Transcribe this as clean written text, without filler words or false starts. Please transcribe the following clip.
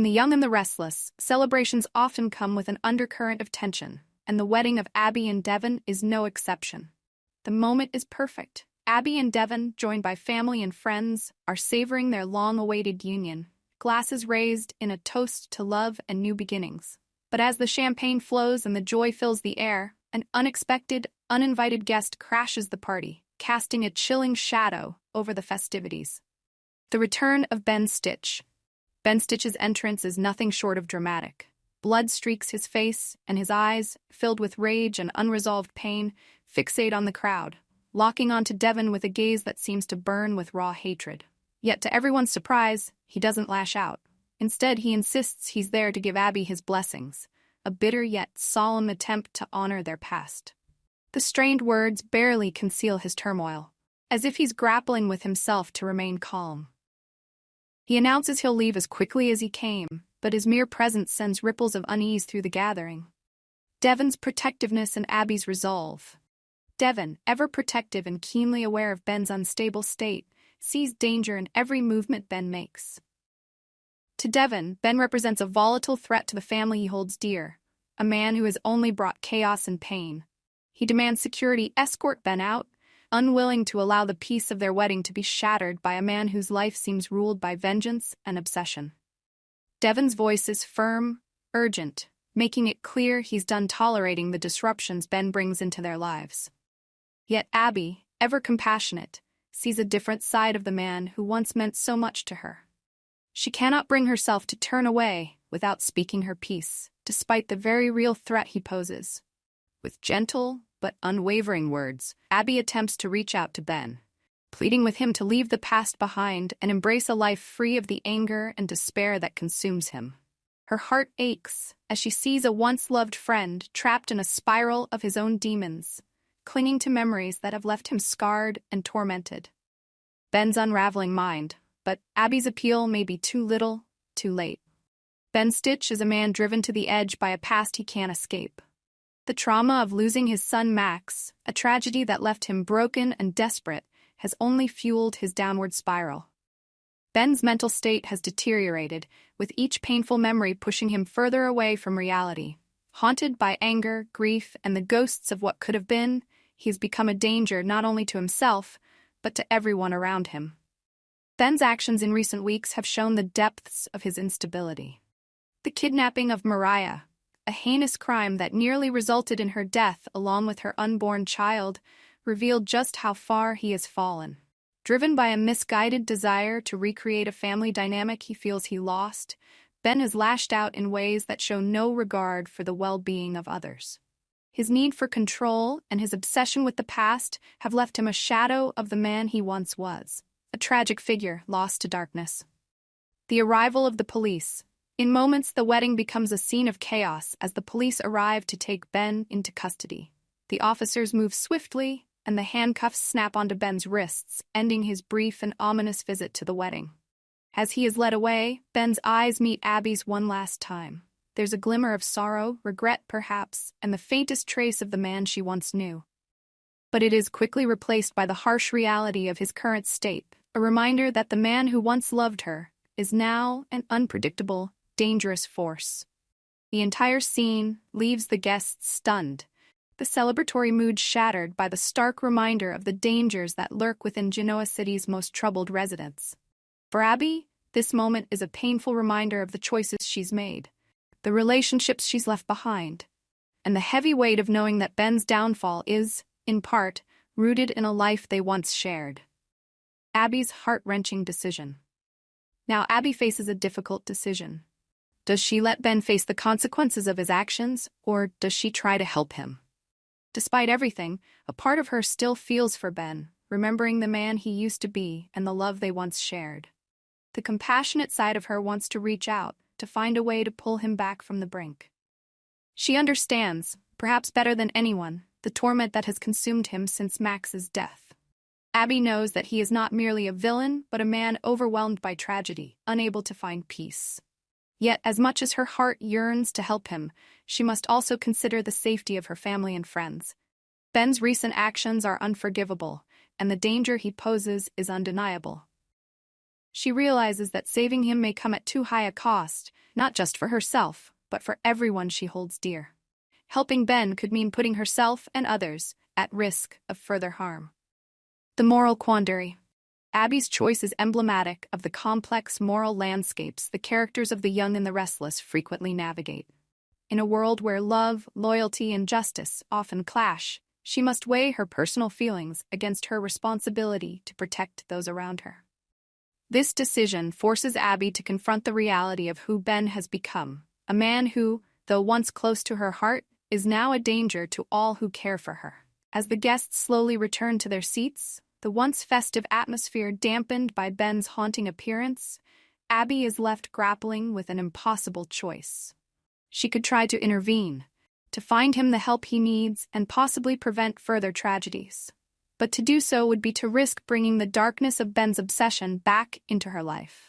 Between the young and the restless, celebrations often come with an undercurrent of tension, and the wedding of Abby and Devon is no exception. The moment is perfect. Abby and Devon, joined by family and friends, are savoring their long-awaited union, glasses raised in a toast to love and new beginnings. But as the champagne flows and the joy fills the air, an unexpected, uninvited guest crashes the party, casting a chilling shadow over the festivities. The return of Ben Stitch. Ben Stitch's entrance is nothing short of dramatic. Blood streaks his face, and his eyes, filled with rage and unresolved pain, fixate on the crowd, locking onto Devon with a gaze that seems to burn with raw hatred. Yet to everyone's surprise, he doesn't lash out. Instead, he insists he's there to give Abby his blessings, a bitter yet solemn attempt to honor their past. The strained words barely conceal his turmoil, as if he's grappling with himself to remain calm. He announces he'll leave as quickly as he came, but his mere presence sends ripples of unease through the gathering. Devon's protectiveness and Abby's resolve. Devon, ever protective and keenly aware of Ben's unstable state, sees danger in every movement Ben makes. To Devon, Ben represents a volatile threat to the family he holds dear, a man who has only brought chaos and pain. He demands security escort Ben out, unwilling to allow the peace of their wedding to be shattered by a man whose life seems ruled by vengeance and obsession. Devon's voice is firm, urgent, making it clear he's done tolerating the disruptions Ben brings into their lives. Yet Abby, ever compassionate, sees a different side of the man who once meant so much to her. She cannot bring herself to turn away without speaking her piece, despite the very real threat he poses. With gentle but unwavering words, Abby attempts to reach out to Ben, pleading with him to leave the past behind and embrace a life free of the anger and despair that consumes him. Her heart aches as she sees a once-loved friend trapped in a spiral of his own demons, clinging to memories that have left him scarred and tormented. Ben's unraveling mind, but Abby's appeal may be too little, too late. Ben Stitch is a man driven to the edge by a past he can't escape. The trauma of losing his son Max, a tragedy that left him broken and desperate, has only fueled his downward spiral. Ben's mental state has deteriorated, with each painful memory pushing him further away from reality. Haunted by anger, grief, and the ghosts of what could have been, he has become a danger not only to himself, but to everyone around him. Ben's actions in recent weeks have shown the depths of his instability. The kidnapping of Mariah, a heinous crime that nearly resulted in her death along with her unborn child, revealed just how far he has fallen. Driven by a misguided desire to recreate a family dynamic he feels he lost, Ben has lashed out in ways that show no regard for the well-being of others. His need for control and his obsession with the past have left him a shadow of the man he once was, a tragic figure lost to darkness. The arrival of the police. In moments, the wedding becomes a scene of chaos as the police arrive to take Ben into custody. The officers move swiftly, and the handcuffs snap onto Ben's wrists, ending his brief and ominous visit to the wedding. As he is led away, Ben's eyes meet Abby's one last time. There's a glimmer of sorrow, regret perhaps, and the faintest trace of the man she once knew. But it is quickly replaced by the harsh reality of his current state, a reminder that the man who once loved her is now an unpredictable, dangerous force. The entire scene leaves the guests stunned, the celebratory mood shattered by the stark reminder of the dangers that lurk within Genoa City's most troubled residents. For Abby, this moment is a painful reminder of the choices she's made, the relationships she's left behind, and the heavy weight of knowing that Ben's downfall is, in part, rooted in a life they once shared. Abby's heart-wrenching decision. Now Abby faces a difficult decision. Does she let Ben face the consequences of his actions, or does she try to help him? Despite everything, a part of her still feels for Ben, remembering the man he used to be and the love they once shared. The compassionate side of her wants to reach out, to find a way to pull him back from the brink. She understands, perhaps better than anyone, the torment that has consumed him since Max's death. Abby knows that he is not merely a villain, but a man overwhelmed by tragedy, unable to find peace. Yet, as much as her heart yearns to help him, she must also consider the safety of her family and friends. Ben's recent actions are unforgivable, and the danger he poses is undeniable. She realizes that saving him may come at too high a cost, not just for herself, but for everyone she holds dear. Helping Ben could mean putting herself and others at risk of further harm. The moral quandary. Abby's choice is emblematic of the complex moral landscapes the characters of The Young and the Restless frequently navigate. In a world where love, loyalty, and justice often clash, she must weigh her personal feelings against her responsibility to protect those around her. This decision forces Abby to confront the reality of who Ben has become, a man who, though once close to her heart, is now a danger to all who care for her. As the guests slowly return to their seats, the once festive atmosphere dampened by Ben's haunting appearance, Abby is left grappling with an impossible choice. She could try to intervene, to find him the help he needs and possibly prevent further tragedies. But to do so would be to risk bringing the darkness of Ben's obsession back into her life.